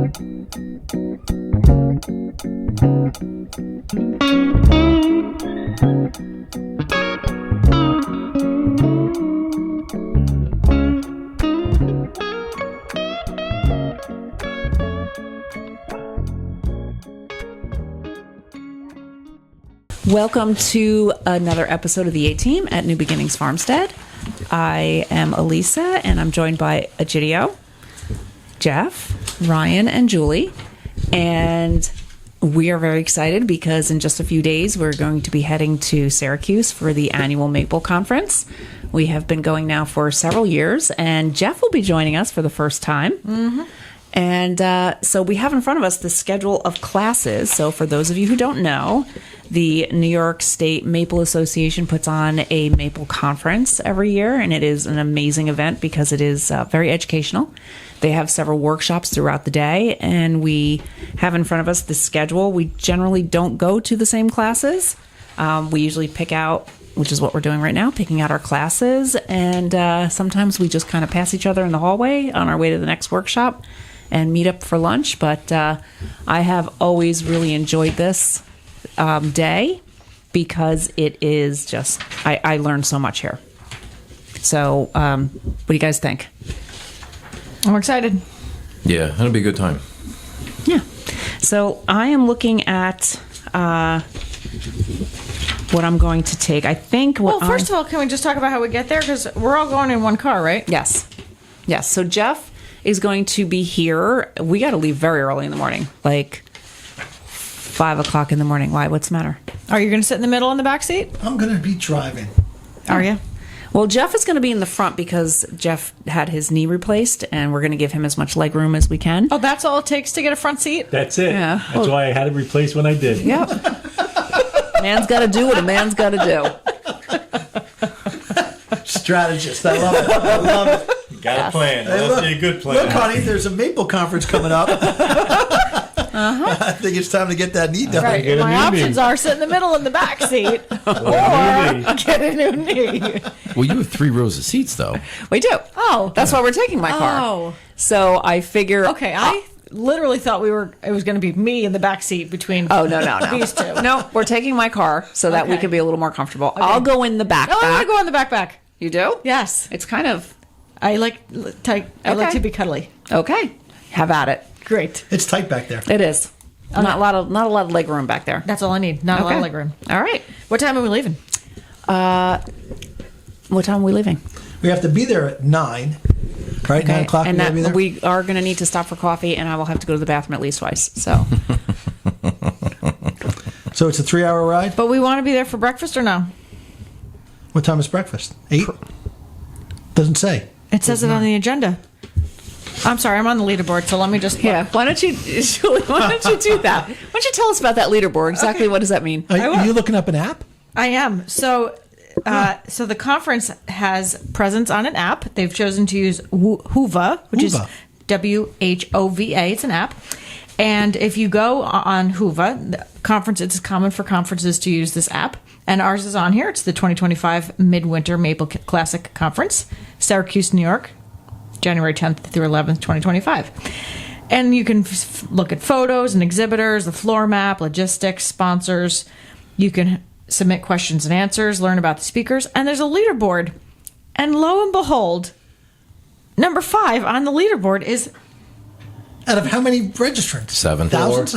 Welcome to another episode of the A-Team at New Beginnings Farmstead. I am Elisa, and I'm joined by Egidio, Jeff, Ryan, and Julie. And we are very excited because in just a few days, we're going to be heading to Syracuse for the annual Maple Conference. We have been going now for several years, and Jeff will be joining us for the first time. Mm-hmm. And so we have in front of us the schedule of classes. So for those of you who don't know, the New York State Maple Association puts on a Maple Conference every year, and it is an amazing event because it is very educational. They have several workshops throughout the day, and we have in front of us the schedule. We generally don't go to the same classes. We usually pick out, which is what we're doing right now, picking out our classes, and sometimes we just kind of pass each other in the hallway on our way to the next workshop and meet up for lunch. But I have always really enjoyed this day because it is just, I learned so much here. So what do you guys think? I'm excited. Yeah, that'll be a good time. Yeah. So I am looking at what I'm going to take. I think Well, first of all, can we just talk about how we get there? Because we're all going in one car, right? Yes. So Jeff is going to be here. We got to leave very early in the morning, like 5 o'clock in the morning. Why? What's the matter? Are you going to sit in the middle in the back seat? I'm going to be driving. Are you? Well, Jeff is going to be in the front because Jeff had his knee replaced, and we're going to give him as much leg room as we can. Oh, that's all it takes to get a front seat? That's it. Yeah. That's why I had it replaced when I did. Yep. Man's got to do what a man's got to do. Strategist. I love it. I love it. Got a plan. Hey, That'll be a good plan. Look, honey, there's a Maple Conference coming up. I think it's time to get that knee done. Right. Get a My new options knee. are sit in the middle in the back seat or new knee. get a new knee. Well, you have 3 rows of seats, though. We do. Oh. That's why we're taking my car. Oh. So I figure... Okay, I literally thought it was going to be me in the back seat between Oh, no. these two. No, we're taking my car so that we Okay. can be a little more comfortable. I'll go in the back. No, I want to go in the back. You do? Yes. It's kind of... I like tight. I like Okay. to be cuddly. Okay. Have at it. Great. It's tight back there. It is. Not a lot of leg room back there. That's all I need. Not a lot of leg room. All right. What time are we leaving? What time are we leaving? We have to be there at 9. Right? 9 o'clock And we gotta be there? we are going to need to stop for coffee, and I will have to go to the bathroom at least twice. So So it's a 3-hour ride? But we want to be there for breakfast or no? What time is breakfast? 8? Doesn't say. It says it on the agenda. I'm sorry, I'm on the leaderboard, so let me just... yeah, why don't you, Julie? Why don't you do that? Why don't you tell us about that leaderboard? Exactly what does that mean? Are you looking up an app? I am. So the conference has presence on an app. They've chosen to use Whova, which is WHOVA. It's an app. And if you go on Whova, the conference, it's common for conferences to use this app. And ours is on here. It's the 2025 Midwinter Maple Classic Conference, Syracuse, New York, January 10th through 11th, 2025. And you can look at photos and exhibitors, the floor map, logistics, sponsors. You can submit questions and answers, learn about the speakers, and there's a leaderboard. And lo and behold, number 5 on the leaderboard is, Out of how many registrants? 7. Thousands?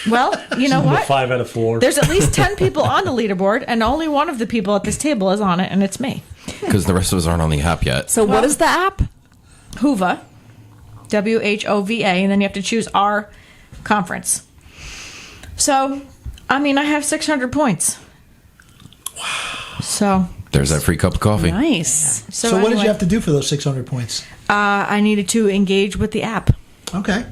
well, you know Number what? 5 out of 4. There's at least 10 people on the leaderboard, and only one of the people at this table is on it, and it's me. Because the rest of us aren't on the app yet. So what is the app? Whova, WHOVA, and then you have to choose our conference. So, I mean, I have 600 points. Wow. So There's that free cup of coffee. Nice. So what did anyway, you have to do for those 600 points? I needed to engage with the app. Okay.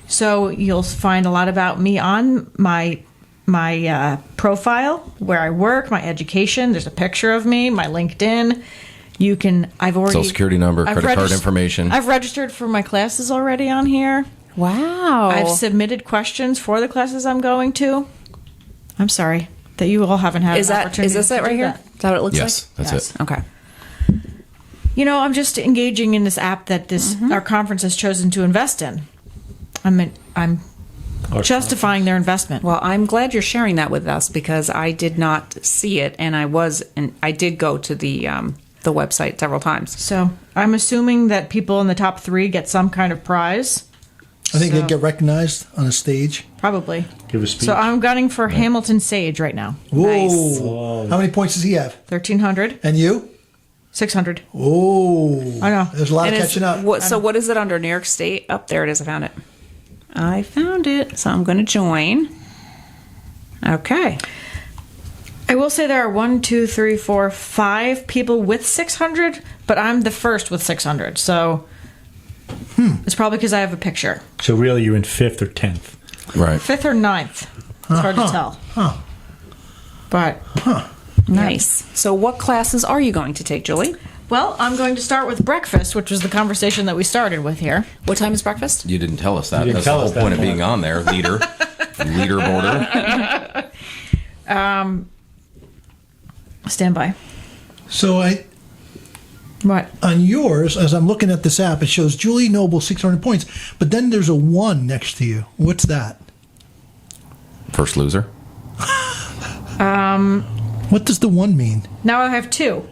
So you'll find a lot about me on my profile, where I work, my education. There's a picture of me, my LinkedIn. You can. I've already Social security number, I've credit card information. I've registered for my classes already on here. Wow. I've submitted questions for the classes I'm going to. I'm sorry that you all haven't had Is an that opportunity. is this to it right do here? that. Is that what it looks Yes, like? that's it. Okay. You know, I'm just engaging in this app that our conference has chosen to invest in. I'm justifying their investment. Well, I'm glad you're sharing that with us because I did not see it, and I did go to the website several times. So I'm assuming that people in the top 3 get some kind of prize. I think So- they get recognized on a stage. Probably. Give a speech. So I'm gunning for Hamilton Sage right now. Whoa. Nice. Oh. How many points does he have? 1,300, And you? 600. Oh. I know. There's a lot And of it's- catching up. what is it under New York State? Up there it is. I found it. I found it. So I'm going to join. Okay. I will say there are 1, 2, 3, 4, 5 people with 600, but I'm the first with 600. So it's probably because I have a picture. So really, you're in 5th or 10th. Right. 5th or 9th. It's hard to tell. But, Nice. So what classes are you going to take, Julie? well, I'm going to start with breakfast, which was the conversation that we started with here. What time is breakfast? You didn't tell us that. You didn't That's tell the us whole that point of part. being on there, leaderboarder. Stand by. So What? on yours, as I'm looking at this app, it shows Julie Noble 600 points, but then there's a 1 next to you. What's that? First loser. What does the 1 mean? Now I have 2.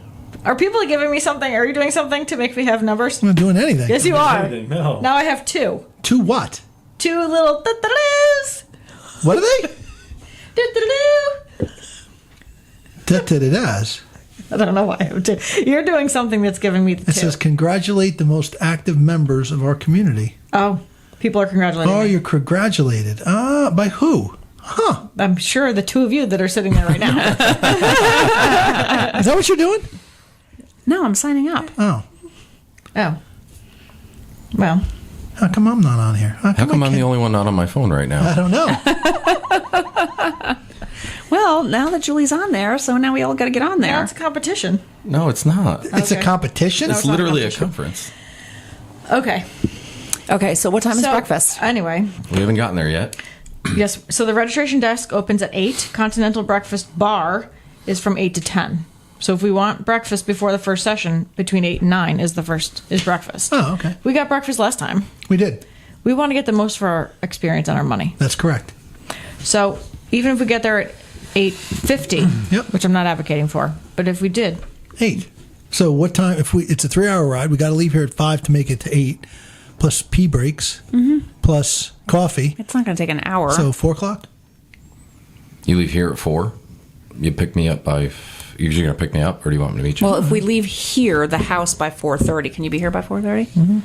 Are people giving me something? Are you doing something to make me have numbers? I'm not doing anything. Yes, you are. Anything, no. Now I have 2. To what? 2 little da-da-doos. What are they? Da-da-doo. Da-da-da-das. I don't know why I have 2. You're doing something that's giving me the 2. It says, congratulate the most active members of our community. Oh, people are congratulating Oh, me. you're congratulated. By who? Huh. I'm sure the 2 of you that are sitting there right now. Is that what you're doing? No, I'm signing up. Oh. Oh. Well, How come I'm not on here? How come I'm the only one not on my phone right I now? don't know. Well, now that Julie's on there, so now we all got to get on now there. it's a competition. No, it's not. It's a Okay. competition? It's literally a conference. Okay. Okay, so what time is So, breakfast? Anyway, We haven't gotten there yet. yes. So the registration desk opens at 8. Continental Breakfast Bar is from 8 to 10. So if we want breakfast before the first session, between 8 and 9 is breakfast. Oh, okay. We got breakfast last time. We did. We want to get the most for our experience and our money. That's correct. So even if we get there at 8:50, Yep. which I'm not advocating for, but if we did, 8. So what time? It's a 3-hour ride. We got to leave here at 5 to make it to 8, plus pee breaks, plus coffee. It's not going to take an hour. So 4 o'clock. You leave here at 4. You pick me up by. You're usually going to pick me up, or do you want me to meet you? well, if we leave here, the house by 4:30, can you be here by 4:30? Mm-hmm.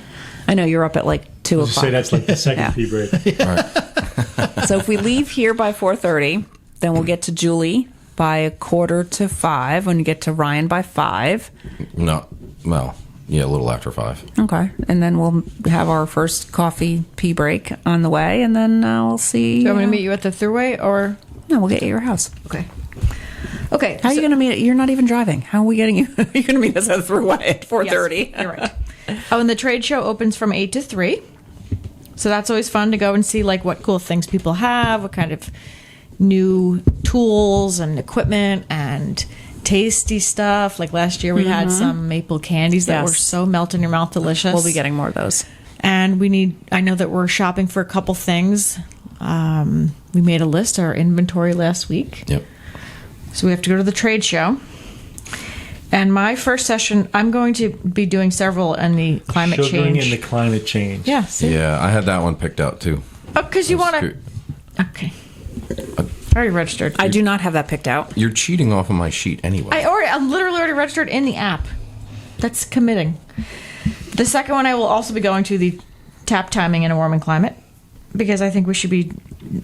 I know you're up at like 2 Just o'clock. say that's like the second Yeah. pee break. All right. So if we leave here by 4:30, then we'll get to Julie by 4:45. When you get to Ryan by 5. No. Well, yeah, a little after 5. Okay, and then we'll have our first coffee pee break on the way, and then we'll see. do you want me to meet you at the throughway or? No, we'll get you at your house. Okay. Okay. How are you going to meet? You're not even driving. How are we getting you? You're going to meet us at the throughway at 4:30. Yes, you're right. Oh, and the trade show opens from 8 to 3. So that's always fun to go and see like what cool things people have, what kind of new tools and equipment and tasty stuff. Like last year we had some maple candies that Yes. were so melt in your mouth delicious. We'll be getting more of those. And I know that we're shopping for a couple things. We made a list, our inventory last week. Yep. So we have to go to the trade show. And my first session, I'm going to be doing several in the climate Sugaring change. in the climate change. Yeah, see? Yeah, I had that one picked out too. Oh, because you That's want to. good. Okay. Already registered. I do not have that picked out. You're cheating off of my sheet anyway. I'm literally already registered in the app. That's committing. The second one, I will also be going to the tap timing in a warming climate because I think we should be.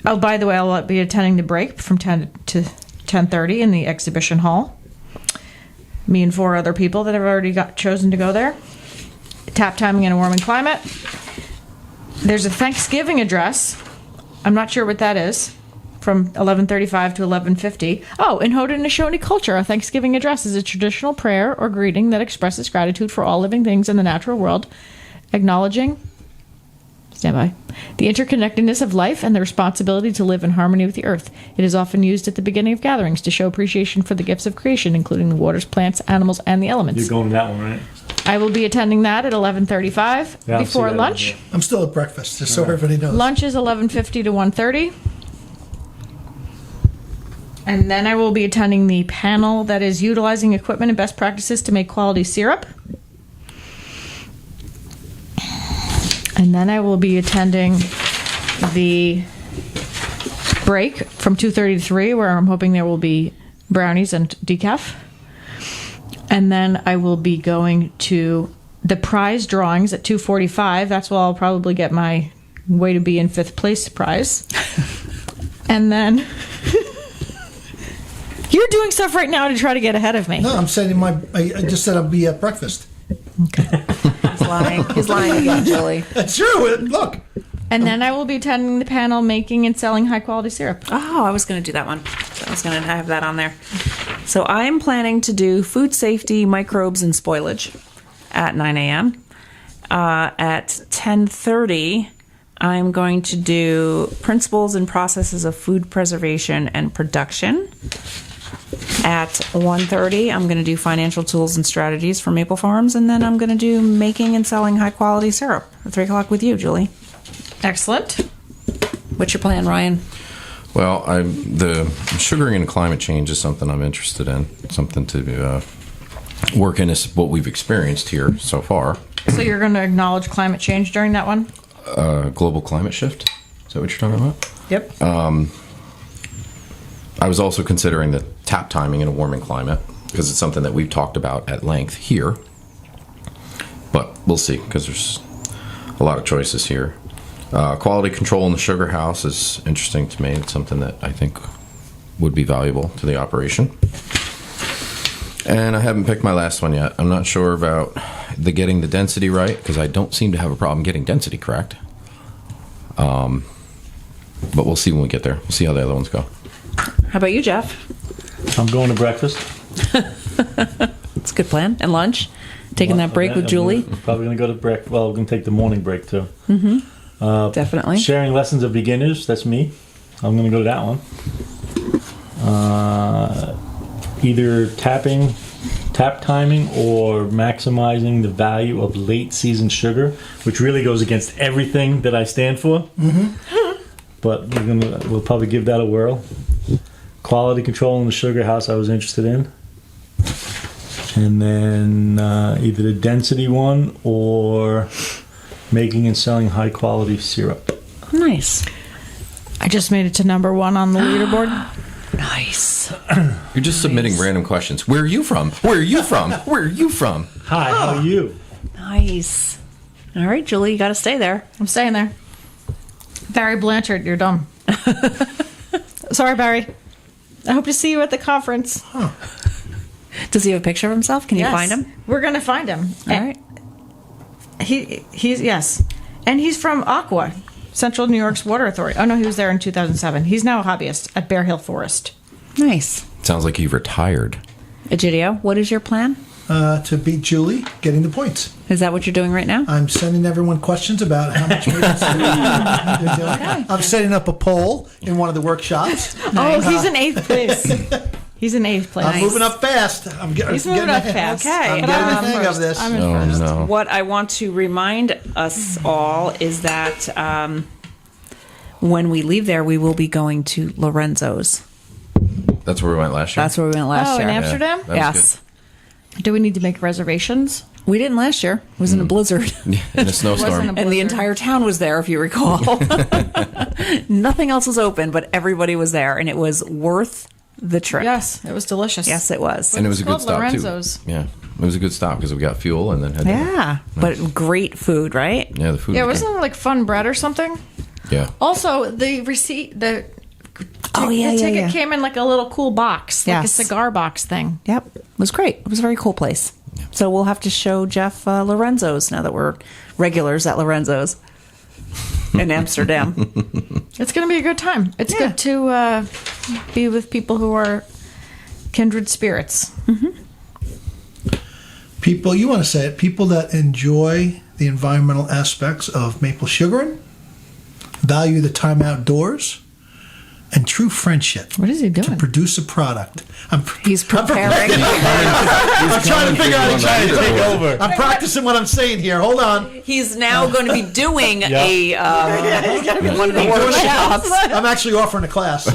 Oh, by the way, I'll be attending the break from 10 to 10:30 in the exhibition hall. Me and 4 other people that have already chosen to go there. Tap timing in a warming climate. There's a Thanksgiving address. I'm not sure what that is. From 11:35 to 11:50. Oh, in Haudenosaunee culture, a Thanksgiving address is a traditional prayer or greeting that expresses gratitude for all living things in the natural world, acknowledging, stand by, the interconnectedness of life and the responsibility to live in harmony with the earth. It is often used at the beginning of gatherings to show appreciation for the gifts of creation, including the waters, plants, animals, and the elements. You're going to that one, right? I will be attending that at 11:35 Yeah, I'll see before that lunch. on I'm still at breakfast, just so everybody knows. Lunch is 11:50 to 1:30. And then I will be attending the panel that is utilizing equipment and best practices to make quality syrup. And then I will be attending the break from 2:30 to 3, where I'm hoping there will be brownies and decaf. And then I will be going to the prize drawings at 2:45. That's where I'll probably get my way to be in 5th place prize. And then you're doing stuff right now to try to get ahead of me. No, I'm saying I just said I'll be at breakfast. He's lying. He's lying again, Julie. That's true. Look. And then I will be attending the panel making and selling high quality syrup. Oh, I was going to do that one. I was going to have that on there. So I'm planning to do food safety, microbes, and spoilage at 9 a.m. At 10:30, I'm going to do principles and processes of food preservation and production. At 1:30, I'm going to do financial tools and strategies for Maple Farms, and then I'm going to do making and selling high quality syrup at 3 o'clock with you, Julie. Excellent. What's your plan, Ryan? Well, the sugaring and climate change is something I'm interested in. Something to work in is what we've experienced here so far. So you're going to acknowledge climate change during that one? Global climate shift. Is that what you're talking about? Yep. I was also considering the tap timing in a warming climate because it's something that we've talked about at length here. But we'll see because there's a lot of choices here. Quality control in the sugar house is interesting to me. It's something that I think would be valuable to the operation. And I haven't picked my last one yet. I'm not sure about getting the density right because I don't seem to have a problem getting density correct. But we'll see when we get there. We'll see how the other ones go. How about you, Jeff? I'm going to breakfast. It's a good plan. And lunch? Taking that break with Julie? Probably going to go to break. Well, we're going to take the morning break too. Definitely. Sharing lessons of beginners. That's me. I'm going to go to that one. Either tap timing or maximizing the value of late season sugar, which really goes against everything that I stand for. But we'll probably give that a whirl. Quality control in the sugar house I was interested in. And then either the density one or making and selling high quality syrup. Nice. I just made it to number 1 on the leaderboard. Nice. You're just submitting random questions. Where are you from? Where are you from? Where are you from? Hi, how are you? Nice. All right, Julie, you got to stay there. I'm staying there. Barry Blanchard, you're dumb. Sorry, Barry. I hope to see you at the conference. Does he have a picture of himself? Can you Yes. find him? We're going to find him. All right. He's yes. And he's from Aqua, Central New York's Water Authority. Oh, no, he was there in 2007. He's now a hobbyist at Bear Hill Forest. Nice. Sounds like you've retired. Egidio, what is your plan? To beat Julie, getting the points. Is that what you're doing right now? I'm sending everyone questions about how much maintenance they're doing. I'm setting up a poll in one of the workshops. Oh, he's in 8th place. He's in 8th place. I'm moving up fast. He's moving up fast. Okay. I'm But getting I'm the in hang first. of this. I'm in Oh, first. no. What I want to remind us all is that when we leave there, we will be going to Lorenzo's. That's where we went last year? That's where we went last Oh, year. in Amsterdam? That was Yes. Do we need to make reservations? We didn't last year. It was in a blizzard. In a snowstorm. Wasn't a- And the Blizzard. entire town was there, if you recall. Nothing else was open, but everybody was there, and it was worth the trip. Yes, it was delicious. Yes, it was. And it was a It's good called stop, Lorenzo's. too. Yeah. It was a good stop because we got fuel and then had dinner. Yeah, but great food, right? Yeah, the food Yeah, was wasn't it like fun bread or something? good. Yeah. Also, the receipt, the Oh, yeah, the yeah, ticket yeah. came in like a little cool box, like a Yes. cigar box thing. Yep, it was great. It was a very cool place. So we'll have to show Jeff Lorenzo's now that we're regulars at Lorenzo's in Amsterdam. It's going to be a good time. It's Yeah. good to be with people who are kindred spirits. People, you want to say it, people that enjoy the environmental aspects of maple sugaring, value the time outdoors, and true friendship. What is he To doing? produce a product. He's preparing. I'm trying to figure out He's trying to take over. I'm practicing what I'm saying here. Hold on. He's now going to be doing Yeah. one of the workshops. I'm actually offering a class.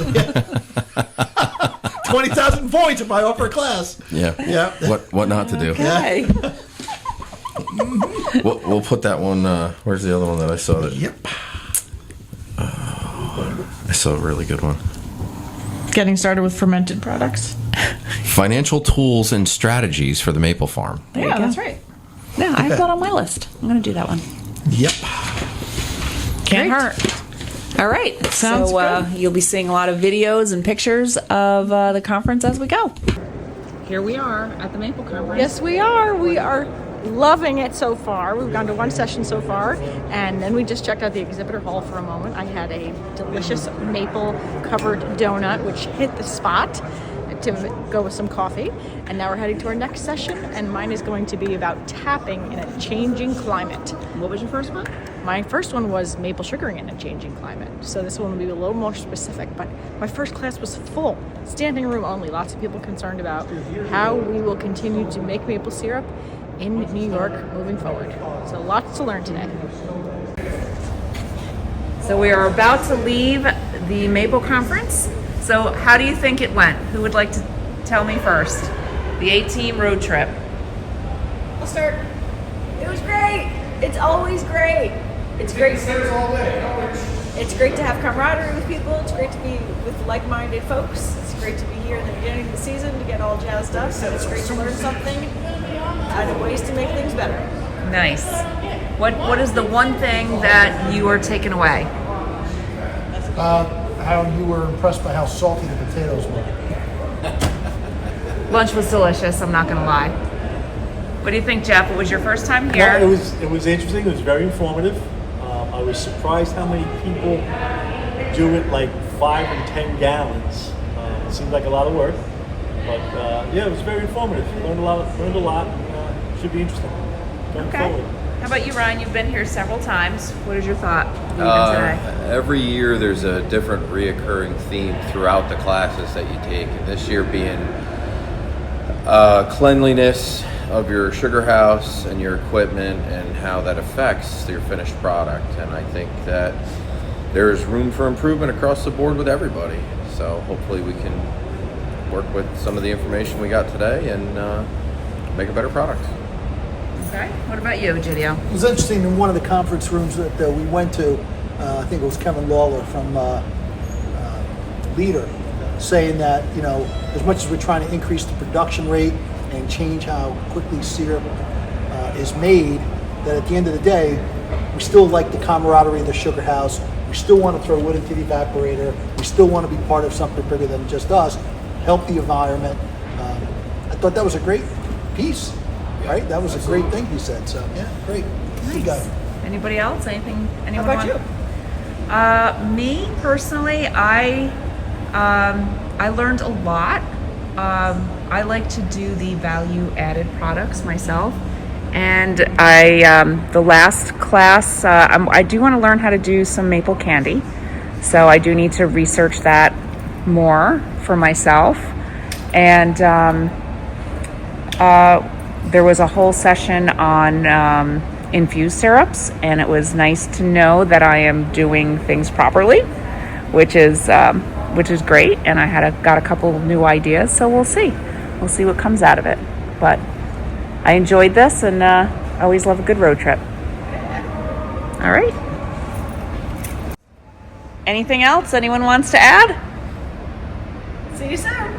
20,000 points if I offer a class. Yeah. Yeah. What not to do. Okay. We'll put that one. Where's the other one that I saw? That Yep. I saw a really good one. Getting started with fermented products. Financial tools and strategies for the maple farm. There you Yeah, go. that's right. Yeah, I have that on my list. I'm going to do that one. Yep. Can't Great. hurt. All right. Sounds So you'll be seeing a lot of videos and pictures of the conference as we go. Here we are at the Maple Conference. Yes, we are. We are loving it so far. We've gone to one session so far, and then we just checked out the exhibitor hall for a moment. I had a delicious maple covered donut, which hit the spot to go with some coffee. And now we're heading to our next session, and mine is going to be about tapping in a changing climate. What was your first one? My first one was maple sugaring in a changing climate. So this one will be a little more specific, but my first class was full, standing room only. Lots of people concerned about how we will continue to make maple syrup in New York moving forward. So lots to learn today. So we are about to leave the Maple Conference. So how do you think it went? Who would like to tell me first? The A-Team road trip. I'll start. It was great. It's always great. It's great. It's great to have camaraderie with people. It's great to be with like-minded folks. It's great to be here in the beginning of the season to get all jazzed up. So it's great to learn something and ways to make things better. Nice. What is the one thing that you are taking away? How you were impressed by how salty the potatoes were. Lunch was delicious, I'm not going to lie. What do you think, Jeff? It was your first time here. Well, it was interesting. It was very informative. I was surprised how many people do it like 5 and 10 gallons. It seemed like a lot of work, but yeah, it was very informative. Learned a lot. And, should be interesting going forward. How about you, Ryan? You've been here several times. What is your thought leaving today? Every year there's a different reoccurring theme throughout the classes that you take. And this year being cleanliness of your sugar house and your equipment and how that affects your finished product. And I think that there's room for improvement across the board with everybody. So hopefully we can work with some of the information we got today and make a better product. Okay. What about you, Gidio? It was interesting in one of the conference rooms that we went to, I think it was Kevin Lawler from Leader, saying that, you know, as much as we're trying to increase the production rate and change how quickly syrup is made, that at the end of the day, we still like the camaraderie of the sugar house. We still want to throw wood into the evaporator. We still want to be part of something bigger than just us, help the environment. I thought that was a great piece. Right, that was a great thing he said. So yeah, great. Good guy. Anybody else? Anything? Anyone? How about you? Me personally, I learned a lot. I like to do the value-added products myself, and the last class I do want to learn how to do some maple candy, so I do need to research that more for myself, and there was a whole session on infused syrups, and it was nice to know that I am doing things properly, which is great. And I got a couple of new ideas, so we'll see what comes out of it. But I enjoyed this, and I always love a good road trip. All right. Anything else anyone wants to add? See you soon.